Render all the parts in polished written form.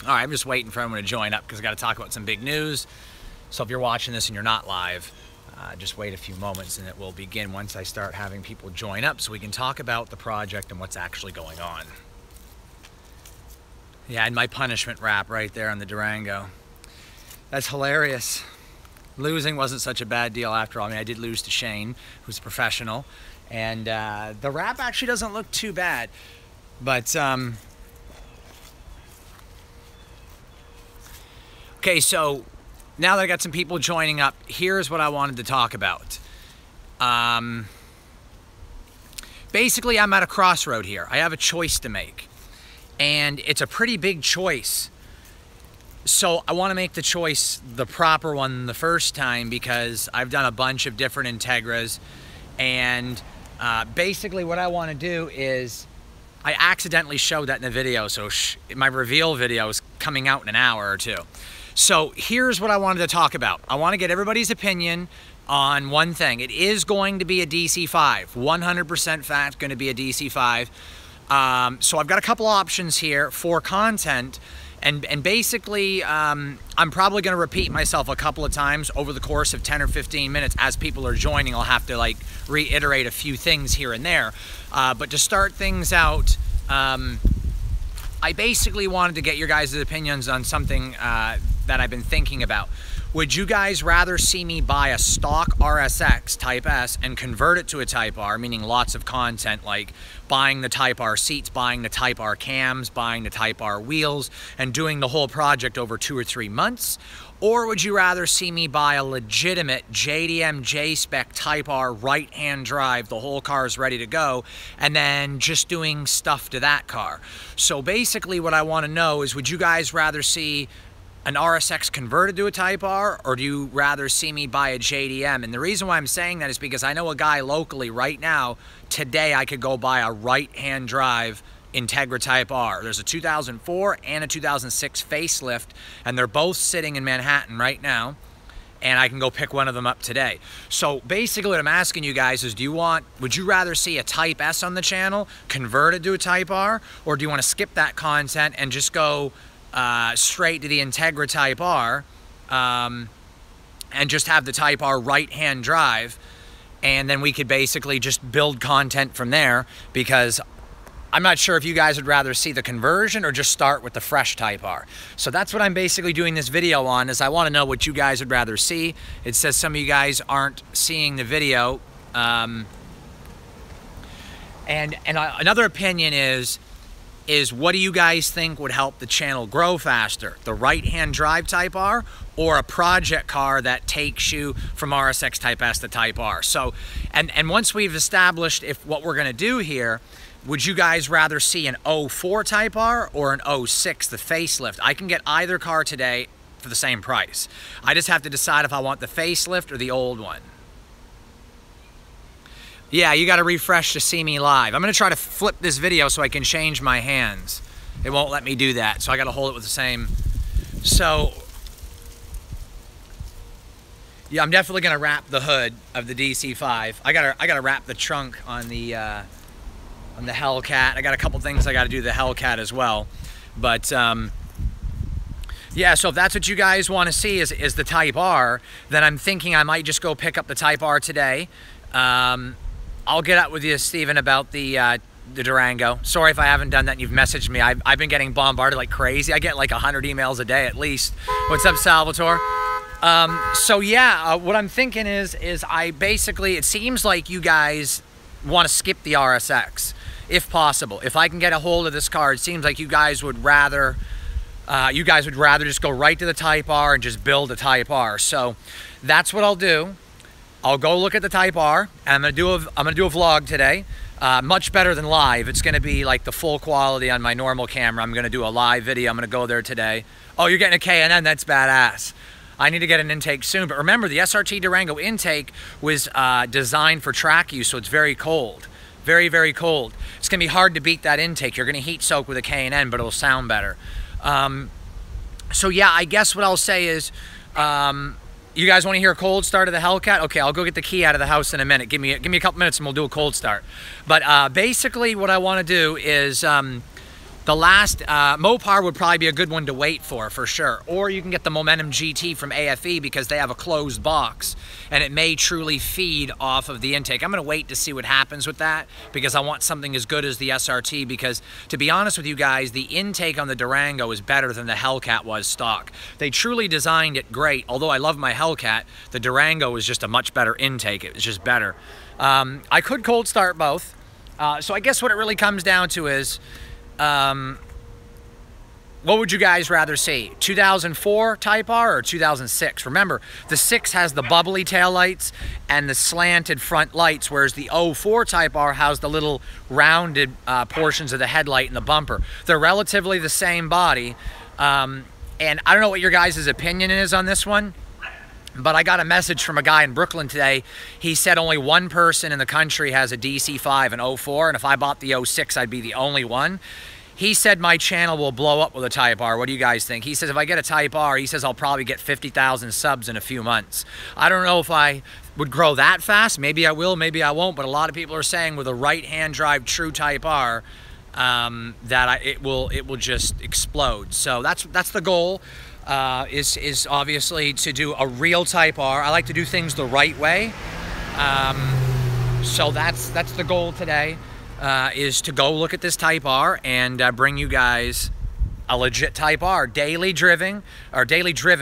All right, I'm just waiting for everyone to join up because I got to talk about some big news. So if you're watching this and you're not live, just wait a few moments and it will begin once I start having people join up so we can talk about the project and what's actually going on. Yeah, and my punishment rap right there on the Durango. That's hilarious. Losing wasn't such a bad deal after all. I mean, I did lose to Shane, who's a professional, and the wrap actually doesn't look too bad. But, okay, so now that I got some people joining up, here's what I wanted to talk about. Basically, I'm at a crossroad here. I have a choice to make, and it's a pretty big choice. So I want to make the choice the proper one the first time because I've done a bunch of different Integras, and basically what I want to do is, I accidentally showed that in the video, so my reveal video is coming out in an hour or two. So here's what I wanted to talk about. I want to get everybody's opinion on one thing. It is going to be a DC5, 100% fact going to be a DC5. So I've got a couple options here for content. And basically, I'm probably going to repeat myself a couple of times over the course of 10 or 15 minutes. As people are joining, I'll have to like reiterate a few things here and there. But to start things out, I basically wanted to get your guys' opinions on something that I've been thinking about. Would you guys rather see me buy a stock RSX Type S and convert it to a Type R, meaning lots of content like buying the Type R seats, buying the Type R cams, buying the Type R wheels, and doing the whole project over 2 or 3 months? Or would you rather see me buy a legitimate JDM J-Spec Type R right-hand drive, the whole car is ready to go, and then just doing stuff to that car? So basically what I want to know is, would you guys rather see an RSX converted to a Type R, or do you rather see me buy a JDM? And the reason why I'm saying that is because I know a guy locally right now, today I could go buy a right-hand drive Integra Type R. There's a 2004 and a 2006 facelift, and they're both sitting in Manhattan right now, and I can go pick one of them up today. So basically what I'm asking you guys is, would you rather see a Type S on the channel converted to a Type R, or do you want to skip that content and just go straight to the Integra Type R and just have the Type R right-hand drive, and then we could basically just build content from there? Because I'm not sure if you guys would rather see the conversion or just start with the fresh Type R. So that's what I'm basically doing this video on, is I want to know what you guys would rather see. It says some of you guys aren't seeing the video. Another opinion is what do you guys think would help the channel grow faster? The right-hand drive Type R, or a project car that takes you from RSX Type S to Type R? So, and once we've established what we're going to do here, would you guys rather see an 04 Type R or an 06, the facelift? I can get either car today for the same price. I just have to decide if I want the facelift or the old one. Yeah, you got to refresh to see me live. I'm going to try to flip this video so I can change my hands. It won't let me do that, so I got to hold it with the same. So, yeah, I'm definitely going to wrap the hood of the DC5. I got to wrap the trunk on the Hellcat. I got a couple things I got to do to the Hellcat as well. But yeah, so if that's what you guys want to see is the Type R, then I'm thinking I might just go pick up the Type R today. I'll get up with you, Steven, about the Durango. Sorry if I haven't done that and you've messaged me. I've been getting bombarded like crazy. I get like 100 emails a day at least. What's up, Salvatore? So yeah, what I'm thinking is I basically, it seems like you guys want to skip the RSX, if possible. If I can get a hold of this car, it seems like you guys would rather just go right to the Type R and just build a Type R. So that's what I'll do. I'll go look at the Type R, and I'm gonna do a vlog today. Much better than live. It's gonna be like the full quality on my normal camera. I'm gonna do a live video. I'm gonna go there today. Oh, you're getting a K&N? That's badass. I need to get an intake soon. But remember, the SRT Durango intake was designed for track use, so it's very cold. Very, very cold. It's gonna be hard to beat that intake. You're gonna heat soak with a K&N, but it'll sound better. So yeah, I guess what I'll say is, you guys want to hear a cold start of the Hellcat? Okay, I'll go get the key out of the house in a minute. Give me a couple minutes and we'll do a cold start. But basically what I want to do is The last, Mopar would probably be a good one to wait for sure. Or you can get the Momentum GT from AFE because they have a closed box and it may truly feed off of the intake. I'm gonna wait to see what happens with that because I want something as good as the SRT, because to be honest with you guys, the intake on the Durango is better than the Hellcat was stock. They truly designed it great. Although I love my Hellcat, the Durango is just a much better intake. It was just better. I could cold start both. So I guess what it really comes down to is, what would you guys rather see? 2004 Type R or 2006? Remember, the 6 has the bubbly taillights and the slanted front lights, whereas the 04 Type R has the little rounded portions of the headlight and the bumper. They're relatively the same body. And I don't know what your guys' opinion is on this one, but I got a message from a guy in Brooklyn today. He said only one person in the country has a DC-5 in 04, and if I bought the 06, I'd be the only one. He said my channel will blow up with a Type R. What do you guys think? He says if I get a Type R, he says I'll probably get 50,000 subs in a few months. I don't know if I would grow that fast. Maybe I will, maybe I won't, but a lot of people are saying with a right-hand drive true Type R, it will just explode. So that's the goal. Is obviously to do a real Type R. I like to do things the right way. So that's the goal today, is to go look at this Type R and bring you guys a legit Type R, daily driven,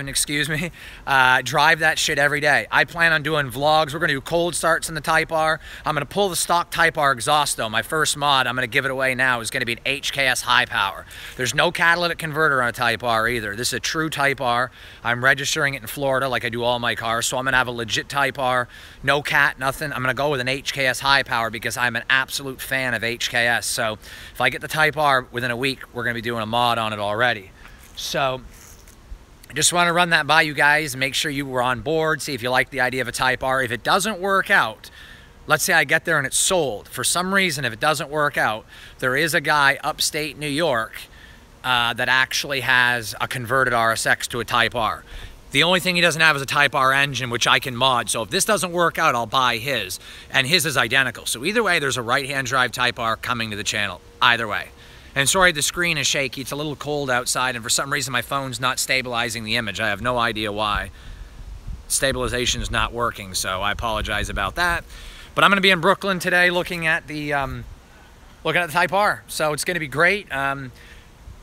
excuse me. Drive that shit every day. I plan on doing vlogs. We're gonna do cold starts in the Type R. I'm gonna pull the stock Type R exhaust though. My first mod, I'm gonna give it away now, is gonna be an HKS high power. There's no catalytic converter on a Type R either. This is a true Type R. I'm registering it in Florida like I do all my cars, so I'm gonna have a legit Type R, no cat, nothing. I'm gonna go with an HKS high power because I'm an absolute fan of HKS. So if I get the Type R within a week, we're gonna be doing a mod on it already. So I just want to run that by you guys and make sure you were on board, see if you like the idea of a Type R. If it doesn't work out, let's say I get there and it's sold. For some reason, if it doesn't work out, there is a guy upstate New York that actually has a converted RSX to a Type R. The only thing he doesn't have is a Type R engine, which I can mod. So if this doesn't work out, I'll buy his. And his is identical. So either way, there's a right-hand drive Type R coming to the channel. Either way. And sorry, the screen is shaky. It's a little cold outside, and for some reason my phone's not stabilizing the image. I have no idea why. Stabilization is not working, so I apologize about that. But I'm going to be in Brooklyn today looking at the Type R. So it's going to be great.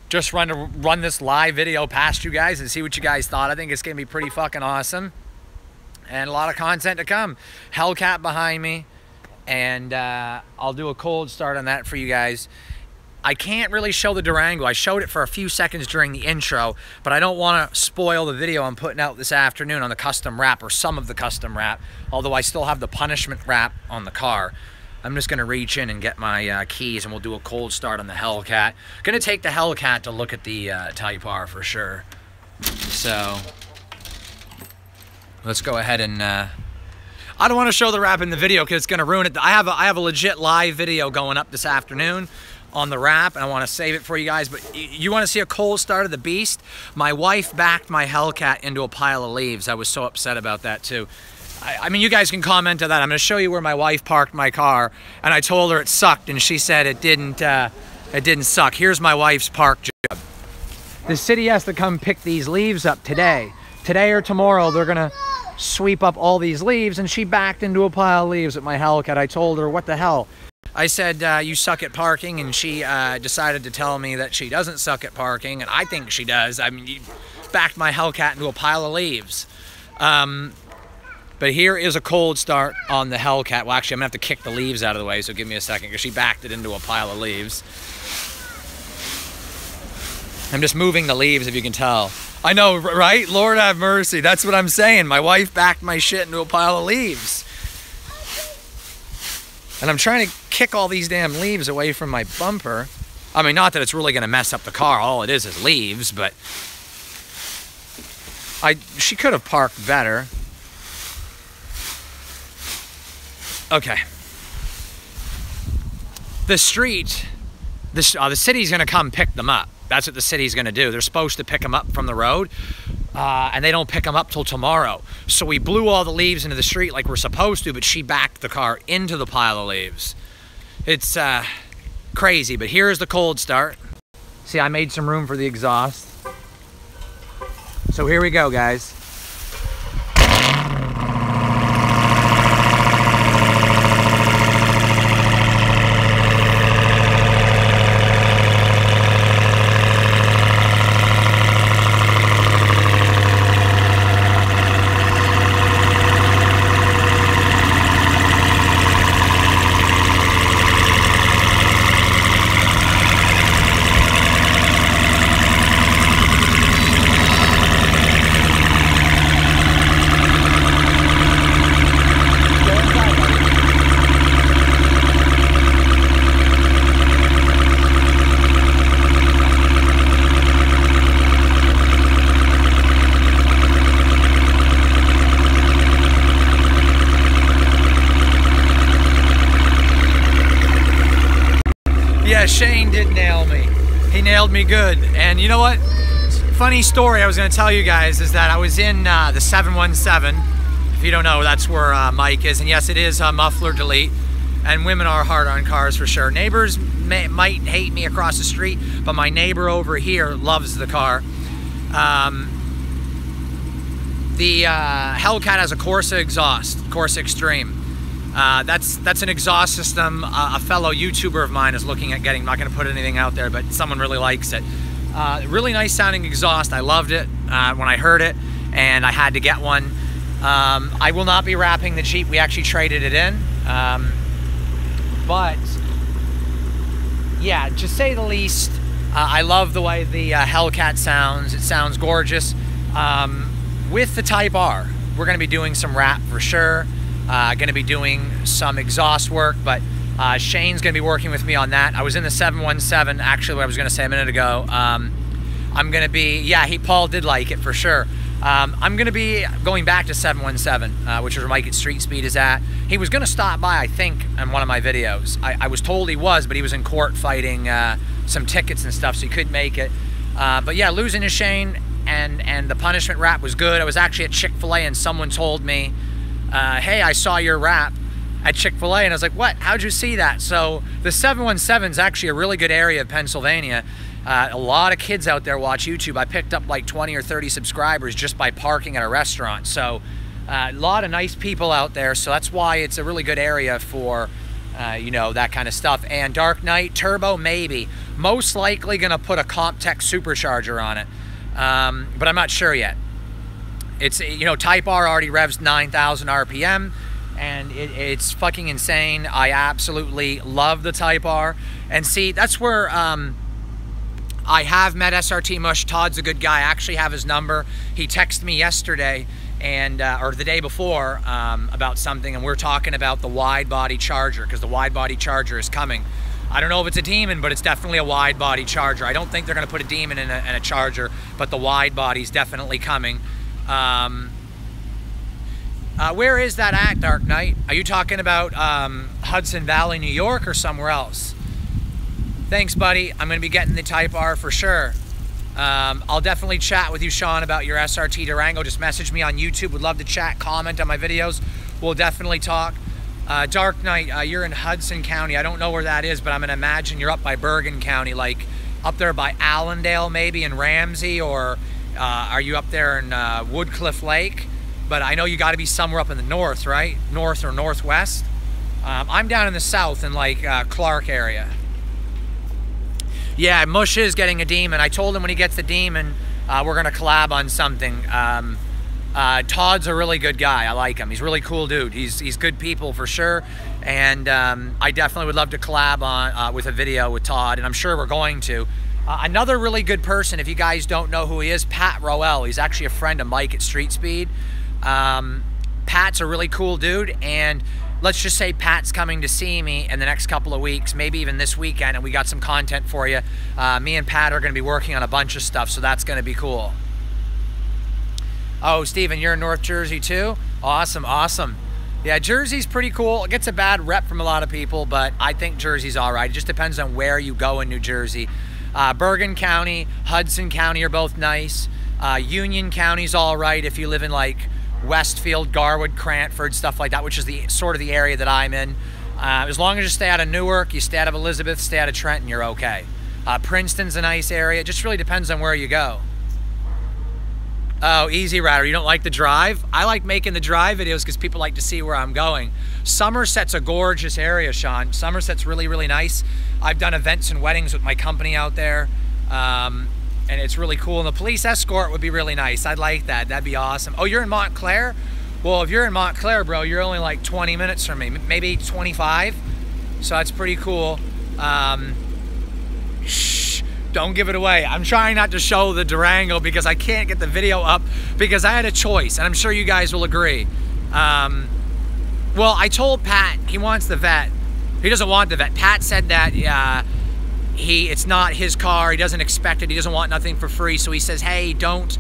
Just run this live video past you guys and see what you guys thought. I think it's going to be pretty fucking awesome. And a lot of content to come. Hellcat behind me. And I'll do a cold start on that for you guys. I can't really show the Durango. I showed it for a few seconds during the intro, but I don't want to spoil the video I'm putting out this afternoon on the custom wrap, or some of the custom wrap, although I still have the punishment wrap on the car. I'm just going to reach in and get my keys, and we'll do a cold start on the Hellcat. Going to take the Hellcat to look at the Type R for sure. So let's go ahead and... I don't want to show the wrap in the video because it's going to ruin it. I have a legit live video going up this afternoon on the wrap, and I want to save it for you guys. But you want to see a cold start of the beast? My wife backed my Hellcat into a pile of leaves. I was so upset about that too. I mean, you guys can comment on that. I'm going to show you where my wife parked my car, and I told her it sucked, and she said it didn't suck. Here's my wife's park job. The city has to come pick these leaves up today. Today or tomorrow, they're going to sweep up all these leaves, and she backed into a pile of leaves at my Hellcat. I told her, what the hell? I said, you suck at parking, and she decided to tell me that she doesn't suck at parking, and I think she does. I mean, you backed my Hellcat into a pile of leaves. But here is a cold start on the Hellcat. Well, actually, I'm going to have to kick the leaves out of the way, so give me a second, because she backed it into a pile of leaves. I'm just moving the leaves, if you can tell. I know, right? Lord have mercy. That's what I'm saying. My wife backed my shit into a pile of leaves. And I'm trying to kick all these damn leaves away from my bumper. I mean, not that it's really going to mess up the car. All it is leaves, but... she could have parked better. Okay. The street... the city's going to come pick them up. That's what the city's going to do. They're supposed to pick them up from the road, and they don't pick them up till tomorrow. So we blew all the leaves into the street like we're supposed to, but she backed the car into the pile of leaves. It's crazy, but here's the cold start. See, I made some room for the exhaust. So here we go, guys. Yeah, Shane did nail me. He nailed me good. And you know what? Funny story I was going to tell you guys is that I was in the 717. If you don't know, that's where Mike is. And yes, it is muffler delete. And women are hard on cars for sure. Neighbors might hate me across the street, but my neighbor over here loves the car. The Hellcat has a Corsa exhaust, Corsa Extreme. That's an exhaust system a fellow YouTuber of mine is looking at getting. I'm not going to put anything out there, but someone really likes it. Really nice sounding exhaust. I loved it when I heard it, and I had to get one. I will not be wrapping the Jeep. We actually traded it in. But yeah, to say the least, I love the way the Hellcat sounds. It sounds gorgeous. With the Type R, we're going to be doing some wrap for sure. Going to be doing some exhaust work, but Shane's going to be working with me on that. I was in the 717, actually, what I was going to say a minute ago. I'm going to be, yeah, Paul did like it for sure. I'm going to be going back to 717, which is where Mike at Street Speed is at. He was going to stop by, I think, in one of my videos. I was told he was, but he was in court fighting some tickets and stuff, so he couldn't make it. But yeah, losing to Shane and the punishment rap was good. I was actually at Chick-fil-A and someone told me, hey, I saw your rap at Chick-fil-A, and I was like, what? How'd you see that? So the 717 is actually a really good area of Pennsylvania. A lot of kids out there watch YouTube. I picked up like 20 or 30 subscribers just by parking at a restaurant. So a lot of nice people out there. So that's why it's a really good area for, you know, that kind of stuff. And Dark Knight Turbo, maybe. Most likely going to put a Comptech supercharger on it. But I'm not sure yet. It's, you know, Type R already revs 9,000 RPM, and it's fucking insane. I absolutely love the Type R. And see, that's where I have met SRT Mush. Todd's a good guy. I actually have his number. He texted me yesterday, and or the day before, about something, and we're talking about the wide body charger, because the wide body charger is coming. I don't know if it's a Demon, but it's definitely a wide body charger. I don't think they're going to put a Demon in a charger, but the wide body's definitely coming. Where is that at, Dark Knight? Are you talking about Hudson Valley, New York, or somewhere else? Thanks, buddy. I'm going to be getting the Type R for sure. I'll definitely chat with you, Sean, about your SRT Durango. Just message me on YouTube. Would love to chat, comment on my videos. We'll definitely talk. Dark Knight, you're in Hudson County. I don't know where that is, but I'm going to imagine you're up by Bergen County, like up there by Allendale, maybe, in Ramsey, or are you up there in Woodcliff Lake? But I know you got to be somewhere up in the north, right? North or northwest. I'm down in the south in like Clark area. Yeah, Mush is getting a Demon. I told him when he gets the Demon, we're going to collab on something. Todd's a really good guy. I like him. He's a really cool dude. He's good people for sure. And I definitely would love to collab on with a video with Todd, and I'm sure we're going to. Another really good person, if you guys don't know who he is, Pat Roel. He's actually a friend of Mike at Street Speed. Pat's a really cool dude, and let's just say Pat's coming to see me in the next couple of weeks, maybe even this weekend, and we got some content for you. Me and Pat are going to be working on a bunch of stuff, so that's going to be cool. Oh, Steven, you're in North Jersey too? Awesome, awesome. Yeah, Jersey's pretty cool. It gets a bad rep from a lot of people, but I think Jersey's all right. It just depends on where you go in New Jersey. Bergen County, Hudson County are both nice. Union County's all right if you live in like Westfield, Garwood, Cranford, stuff like that, which is the sort of the area that I'm in. As long as you stay out of Newark, you stay out of Elizabeth, stay out of Trenton, you're okay. Princeton's a nice area. It just really depends on where you go. Oh, Easy Rider, you don't like the drive? I like making the drive videos because people like to see where I'm going. Somerset's a gorgeous area, Sean. Somerset's really, really nice. I've done events and weddings with my company out there, and it's really cool. And the police escort would be really nice. I'd like that. That'd be awesome. Oh, you're in Montclair? Well, if you're in Montclair, bro, you're only like 20 minutes from me, maybe 25. So that's pretty cool. Shh, don't give it away. I'm trying not to show the Durango because I can't get the video up because I had a choice, and I'm sure you guys will agree. Well, I told Pat he wants the vet. He doesn't want the vet. Pat said that it's not his car. He doesn't expect it. He doesn't want nothing for free. So he says, hey, don't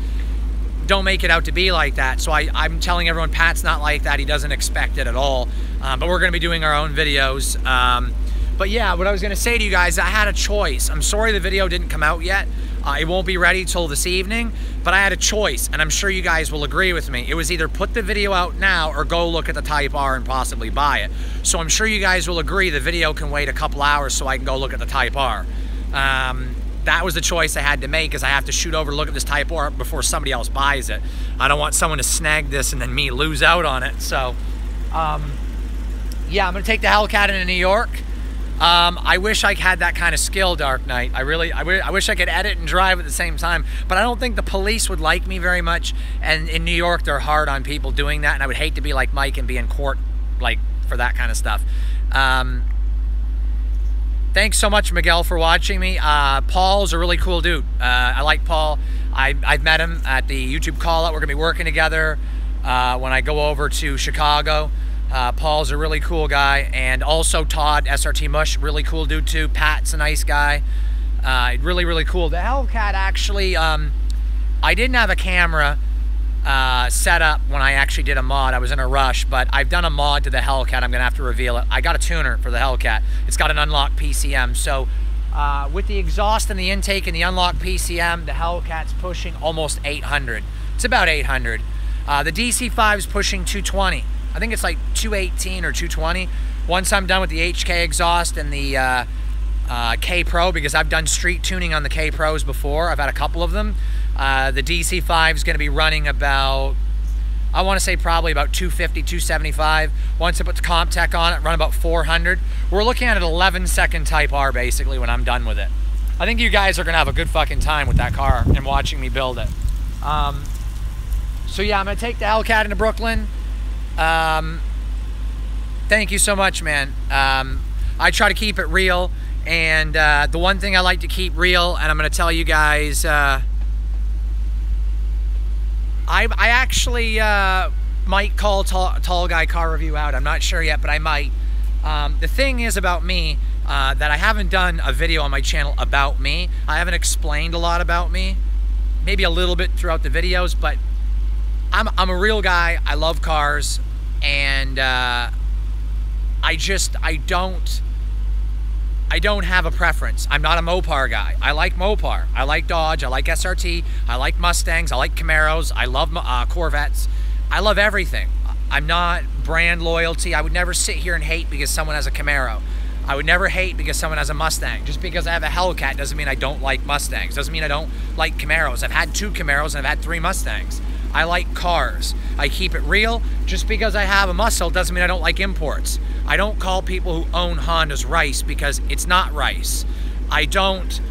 make it out to be like that. So I'm telling everyone Pat's not like that. He doesn't expect it at all. But we're going to be doing our own videos. But yeah, what I was going to say to you guys, I had a choice. I'm sorry the video didn't come out yet. It won't be ready till this evening, but I had a choice, and I'm sure you guys will agree with me. It was either put the video out now or go look at the Type R and possibly buy it. So I'm sure you guys will agree the video can wait a couple hours so I can go look at the Type R. That was the choice I had to make, because I have to shoot over to look at this Type R before somebody else buys it. I don't want someone to snag this and then me lose out on it. So, yeah, I'm going to take the Hellcat into New York. I wish I had that kind of skill, Dark Knight. I wish I could edit and drive at the same time, but I don't think the police would like me very much, and in New York, they're hard on people doing that, and I would hate to be like Mike and be in court, like, for that kind of stuff. Thanks so much, Miguel, for watching me. Paul's a really cool dude. I like Paul. I've met him at the YouTube call-out. We're going to be working together when I go over to Chicago. Paul's a really cool guy, and also Todd, SRT Mush, really cool dude too. Pat's a nice guy. Really, really cool. The Hellcat, actually, I didn't have a camera set up when I actually did a mod. I was in a rush, but I've done a mod to the Hellcat. I'm gonna have to reveal it. I got a tuner for the Hellcat. It's got an unlocked PCM. So with the exhaust and the intake and the unlocked PCM, the Hellcat's pushing almost 800. It's about 800. The DC5 is pushing 220. I think it's like 218 or 220. Once I'm done with the HK exhaust and the K Pro, because I've done street tuning on the K Pros before. I've had a couple of them. The DC5 is going to be running about, I want to say probably about 250, 275. Once I put the CompTech on it, run about 400. We're looking at an 11-second Type R basically when I'm done with it. I think you guys are going to have a good fucking time with that car and watching me build it. So yeah, I'm going to take the Hellcat into Brooklyn. Thank you so much, man. I try to keep it real, and the one thing I like to keep real, and I'm going to tell you guys, I actually might call Tall Guy Car Review out. I'm not sure yet, but I might. The thing is about me, that I haven't done a video on my channel about me. I haven't explained a lot about me, maybe a little bit throughout the videos, but I'm a real guy. I love cars, and I don't have a preference. I'm not a Mopar guy. I like Mopar. I like Dodge. I like SRT. I like Mustangs. I like Camaros. I love Corvettes. I love everything. I'm not brand loyalty. I would never sit here and hate because someone has a Camaro. I would never hate because someone has a Mustang. Just because I have a Hellcat doesn't mean I don't like Mustangs. Doesn't mean I don't like Camaros. I've had 2 Camaros and I've had 3 Mustangs. I like cars. I keep it real. Just because I have a muscle doesn't mean I don't like imports. I don't call people who own Hondas rice because it's not rice. I don't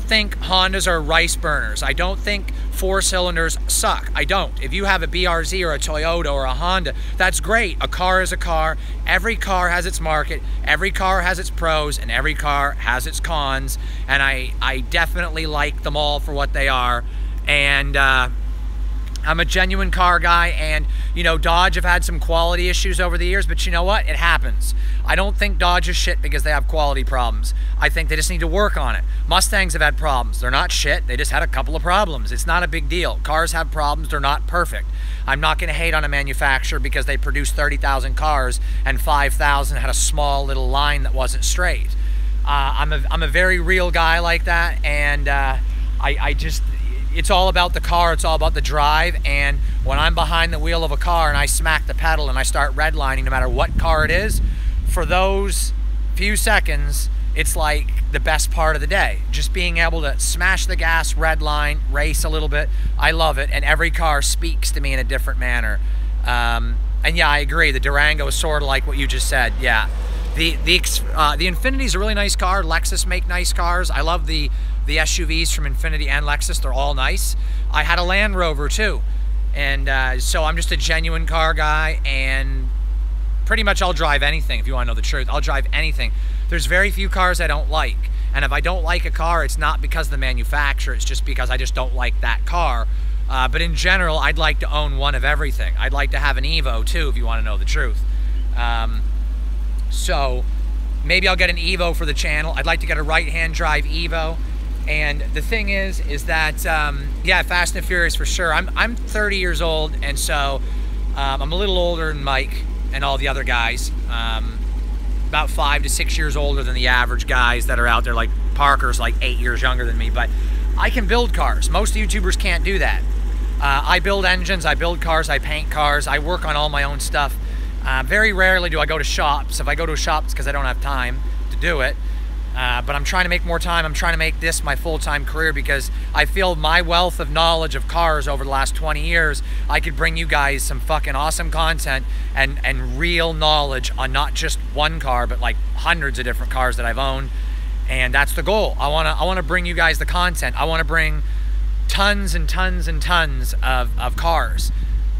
think Hondas are rice burners. I don't think 4-cylinders suck. I don't. If you have a BRZ or a Toyota or a Honda, that's great. A car is a car. Every car has its market. Every car has its pros, and every car has its cons. And I definitely like them all for what they are. And I'm a genuine car guy, and you know, Dodge have had some quality issues over the years, but you know what? It happens. I don't think Dodge is shit because they have quality problems. I think they just need to work on it. Mustangs have had problems. They're not shit. They just had a couple of problems. It's not a big deal. Cars have problems. They're not perfect. I'm not going to hate on a manufacturer because they produced 30,000 cars and 5,000 had a small little line that wasn't straight. I'm a very real guy like that, and it's all about the car, it's all about the drive, and when I'm behind the wheel of a car and I smack the pedal and I start redlining, no matter what car it is, for those few seconds, it's like the best part of the day. Just being able to smash the gas, red line, race a little bit. I love it, and every car speaks to me in a different manner. And yeah, I agree. The Durango is sort of like what you just said. Yeah, the Infiniti is a really nice car. Lexus make nice cars. I love the SUVs from Infiniti and Lexus. They're all nice. I had a Land Rover too, and so I'm just a genuine car guy, and pretty much I'll drive anything. If you want to know the truth, I'll drive anything. There's very few cars I don't like, and if I don't like a car, it's not because of the manufacturer, it's just because I just don't like that car. But in general, I'd like to own one of everything. I'd like to have an Evo too, if you want to know the truth. So maybe I'll get an Evo for the channel. I'd like to get a right-hand drive Evo. And the thing is that, yeah, Fast and Furious for sure. I'm 30 years old, and so I'm a little older than Mike and all the other guys. About 5 to 6 years older than the average guys that are out there. Like Parker's like 8 years younger than me, but I can build cars. Most YouTubers can't do that. I build engines, I build cars, I paint cars, I work on all my own stuff. Very rarely do I go to shops. If I go to a shop, it's because I don't have time to do it. But I'm trying to make more time. I'm trying to make this my full-time career because I feel my wealth of knowledge of cars over the last 20 years, I could bring you guys some fucking awesome content and real knowledge on not just one car, but like hundreds of different cars that I've owned. And that's the goal. I wanna bring you guys the content. I wanna bring tons and tons and tons of cars.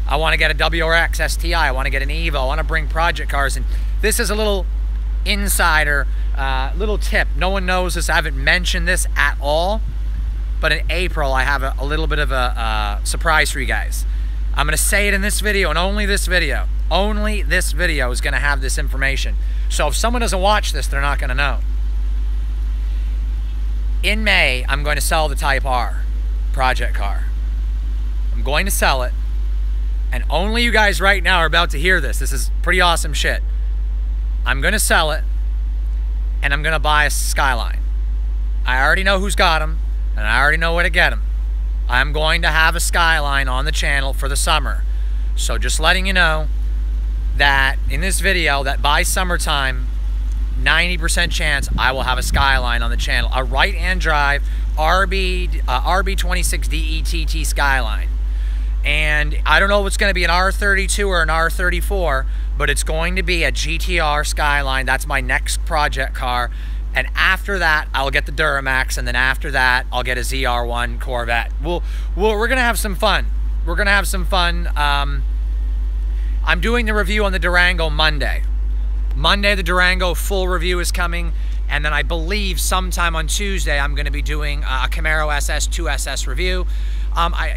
I wanna get a WRX STI. I wanna get an Evo. I wanna bring project cars. And this is a little insider little tip. No one knows this. I haven't mentioned this at all, but in April I have a little bit of a surprise for you guys. I'm gonna say it in this video, and only this video is gonna have this information. So if someone doesn't watch this, they're not gonna know. In May, I'm going to sell the Type R project car. I'm going to sell it, and only you guys right now are about to hear this. This is pretty awesome shit. I'm gonna sell it, and I'm gonna buy a Skyline. I already know who's got them, and I already know where to get them. I'm going to have a Skyline on the channel for the summer. So just letting you know that in this video, that by summertime, 90% chance I will have a Skyline on the channel. A right-hand drive RB26 DETT Skyline. And I don't know if it's going to be an R32 or an R34, but it's going to be a GTR Skyline. That's my next project car. And after that, I'll get the Duramax, and then after that, I'll get a ZR1 Corvette. We're going to have some fun. We're going to have some fun. I'm doing the review on the Durango Monday. Monday, the Durango full review is coming, and then I believe sometime on Tuesday, I'm going to be doing a Camaro SS 2SS review.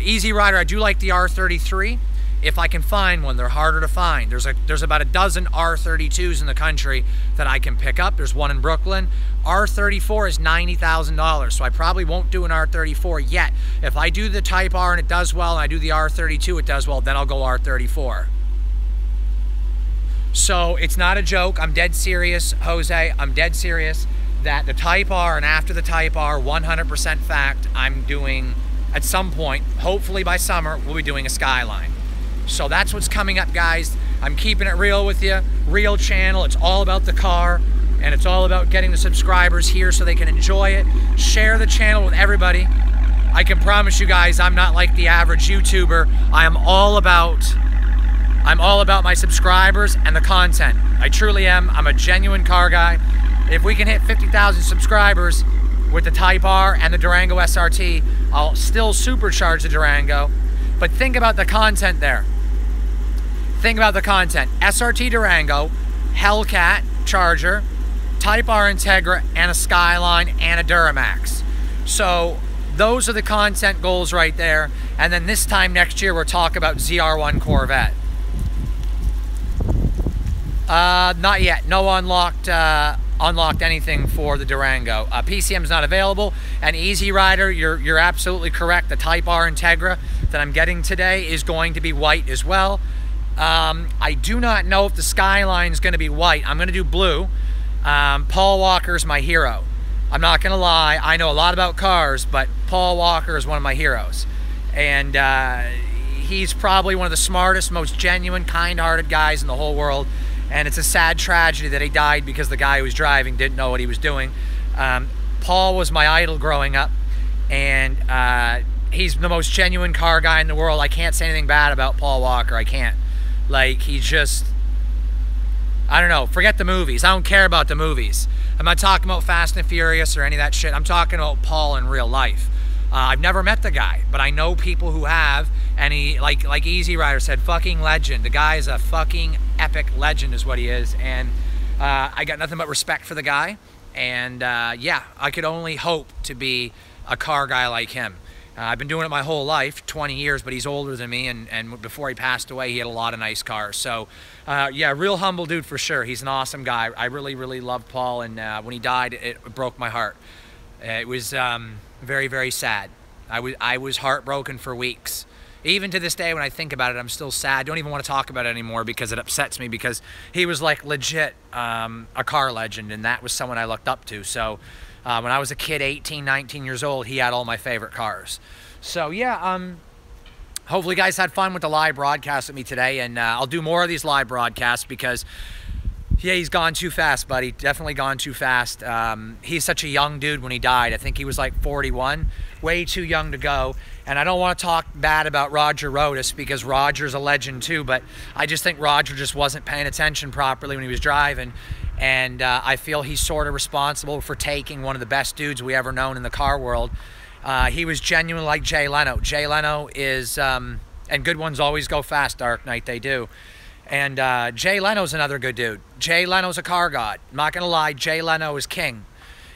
Easy Rider, I do like the R33. If I can find one, they're harder to find. There's about a dozen R32s in the country that I can pick up. There's one in Brooklyn. R34 is $90,000, so I probably won't do an R34 yet. If I do the Type R and it does well, and I do the R32, it does well, then I'll go R34. So it's not a joke. I'm dead serious, Jose. I'm dead serious that the Type R, and after the Type R, 100% fact, I'm doing, at some point, hopefully by summer, we'll be doing a Skyline. So that's what's coming up, guys. I'm keeping it real with you. Real channel. It's all about the car, and it's all about getting the subscribers here so they can enjoy it. Share the channel with everybody. I can promise you guys, I'm not like the average YouTuber. I'm all about my subscribers and the content. I truly am. I'm a genuine car guy. If we can hit 50,000 subscribers with the Type R and the Durango SRT, I'll still supercharge the Durango. But think about the content there. Think about the content. SRT Durango, Hellcat Charger, Type R Integra, and a Skyline, and a Duramax. So those are the content goals right there. And then this time next year, we'll talk about ZR1 Corvette. Not yet. No unlocked anything for the Durango. PCM's not available. And Easy Rider, you're absolutely correct. The Type R Integra that I'm getting today is going to be white as well. I do not know if the Skyline is going to be white. I'm going to do blue. Paul Walker's my hero. I'm not going to lie. I know a lot about cars, but Paul Walker is one of my heroes. And he's probably one of the smartest, most genuine, kind-hearted guys in the whole world. And it's a sad tragedy that he died because the guy who was driving didn't know what he was doing. Paul was my idol growing up, and he's the most genuine car guy in the world. I can't say anything bad about Paul Walker. I can't. Like, he's just, I don't know, forget the movies. I don't care about the movies. I'm not talking about Fast and Furious or any of that shit. I'm talking about Paul in real life. I've never met the guy, but I know people who have, and he, like Easy Rider said, fucking legend. The guy is a fucking epic legend is what he is, and I got nothing but respect for the guy, and yeah, I could only hope to be a car guy like him. I've been doing it my whole life, 20 years, but he's older than me, and before he passed away, he had a lot of nice cars. So, yeah, real humble dude for sure. He's an awesome guy. I really, really love Paul, and when he died, it broke my heart. It was very, very sad. I was heartbroken for weeks. Even to this day, when I think about it, I'm still sad. Don't even want to talk about it anymore because it upsets me, because he was like legit a car legend, and that was someone I looked up to. So when I was a kid, 18, 19 years old, he had all my favorite cars. So yeah, hopefully you guys had fun with the live broadcast with me today, and I'll do more of these live broadcasts because, yeah, he's gone too fast, buddy. Definitely gone too fast. He's such a young dude when he died. I think he was like 41. Way too young to go. And I don't want to talk bad about Roger Rodas because Roger's a legend too, but I just think Roger just wasn't paying attention properly when he was driving. And I feel he's sort of responsible for taking one of the best dudes we ever known in the car world. He was genuine like Jay Leno. Jay Leno is, and good ones always go fast, Dark Knight, they do. And Jay Leno's another good dude. Jay Leno's a car god. I'm not going to lie, Jay Leno is king.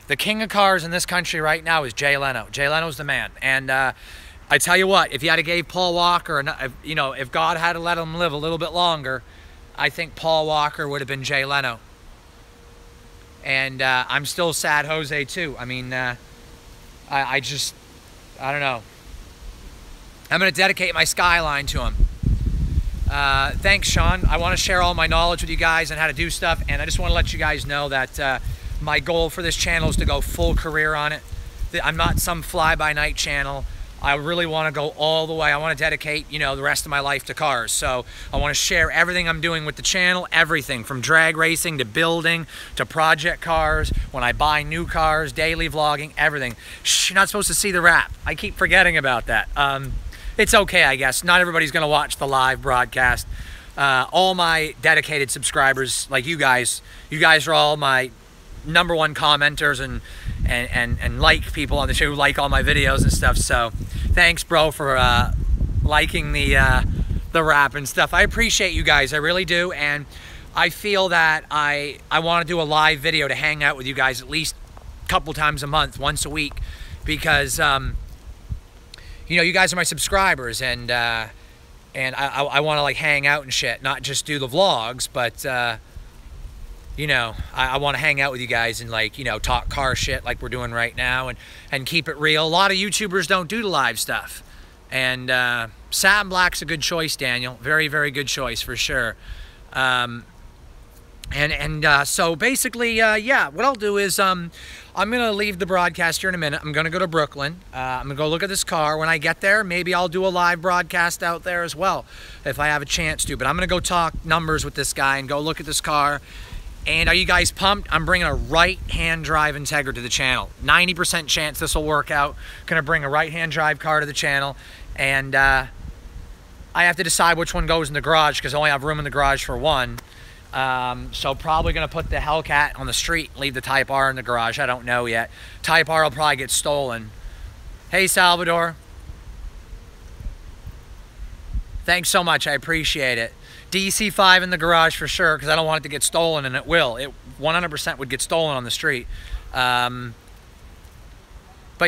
The king of cars in this country right now is Jay Leno. Jay Leno's the man. And I tell you what, if you had to give Paul Walker, you know, if God had to let him live a little bit longer, I think Paul Walker would have been Jay Leno. And I'm still sad Jose too. I mean, I don't know. I'm going to dedicate my Skyline to him. Thanks, Sean. I want to share all my knowledge with you guys on how to do stuff, and I just want to let you guys know that my goal for this channel is to go full career on it. I'm not some fly-by-night channel. I really want to go all the way. I want to dedicate, you know, the rest of my life to cars. So I want to share everything I'm doing with the channel, everything from drag racing to building to project cars, when I buy new cars, daily vlogging, everything. Shh, you're not supposed to see the wrap. I keep forgetting about that. It's okay, I guess. Not everybody's going to watch the live broadcast. All my dedicated subscribers, like you guys are all my #1 commenters and like people on the show who like all my videos and stuff. So thanks, bro, for liking the wrap and stuff. I appreciate you guys, I really do. And I feel that I want to do a live video to hang out with you guys at least a couple times a month, once a week, because you know, you guys are my subscribers, and I want to like hang out and shit, not just do the vlogs, but you know, I want to hang out with you guys and, like, you know, talk car shit like we're doing right now, and keep it real. A lot of YouTubers don't do the live stuff, and Satin Black's a good choice, Daniel. Very, very good choice for sure. So basically, yeah, what I'll do is I'm gonna leave the broadcast here in a minute. I'm gonna go to Brooklyn. I'm gonna go look at this car. When I get there, maybe I'll do a live broadcast out there as well if I have a chance to. But I'm gonna go talk numbers with this guy and go look at this car. And are you guys pumped? I'm bringing a right-hand drive Integra to the channel. 90% chance this will work out. Gonna bring a right-hand drive car to the channel, and I have to decide which one goes in the garage because I only have room in the garage for one. So probably gonna put the Hellcat on the street, leave the Type R in the garage. I don't know yet. Type R will probably get stolen. Hey, Salvador. Thanks so much, I appreciate it. DC5 in the garage for sure, because I don't want it to get stolen, and it will. It 100% would get stolen on the street. But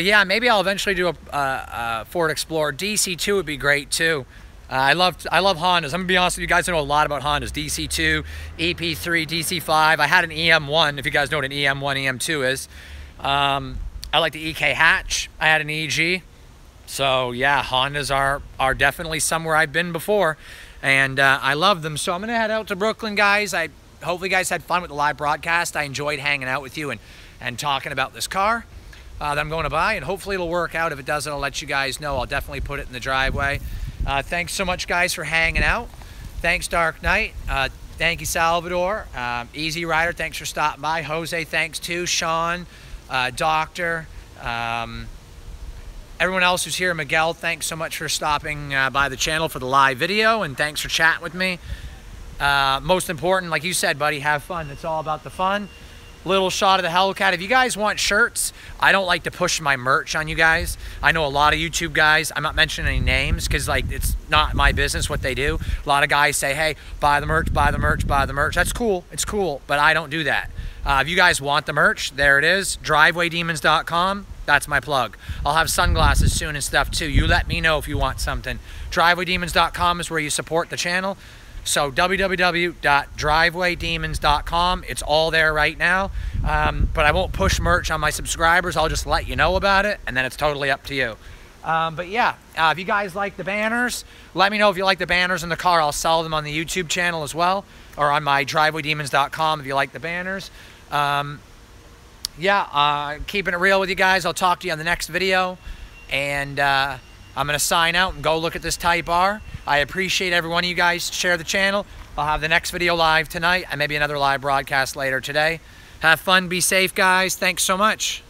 yeah, maybe I'll eventually do a Ford Explorer. DC2 would be great too. I love Hondas. I'm gonna be honest with you guys. I know a lot about Hondas. DC2, EP3, DC5. I had an EM1. If you guys know what an EM1, EM2 is. I like the EK hatch. I had an EG. So yeah, Hondas are definitely somewhere I've been before, and I love them. So I'm gonna head out to Brooklyn, guys. Hopefully you guys had fun with the live broadcast. I enjoyed hanging out with you and talking about this car that I'm going to buy, and hopefully it'll work out. If it doesn't, I'll let you guys know. I'll definitely put it in the driveway. Thanks so much, guys, for hanging out. Thanks, Dark Knight. Thank you, Salvador. Easy Rider, thanks for stopping by. Jose, thanks too. Sean, Doctor, everyone else who's here, Miguel, thanks so much for stopping by the channel for the live video, and thanks for chatting with me. Most important, like you said, buddy, have fun. It's all about the fun. Little shot of the Hellcat. If you guys want shirts, I don't like to push my merch on you guys. I know a lot of YouTube guys, I'm not mentioning any names because like it's not my business what they do. A lot of guys say, hey, buy the merch, buy the merch, buy the merch. That's cool, it's cool, but I don't do that. If you guys want the merch, there it is, drivewaydemons.com. That's my plug. I'll have sunglasses soon and stuff too. You let me know if you want something. Drivewaydemons.com is where you support the channel. So www.drivewaydemons.com. It's all there right now. But I won't push merch on my subscribers. I'll just let you know about it, and then it's totally up to you. But yeah, if you guys like the banners, let me know if you like the banners in the car. I'll sell them on the YouTube channel as well, or on my drivewaydemons.com if you like the banners. Yeah, keeping it real with you guys. I'll talk to you on the next video. And I'm going to sign out and go look at this Type R. I appreciate every one of you guys. Share the channel. I'll have the next video live tonight and maybe another live broadcast later today. Have fun. Be safe, guys. Thanks so much.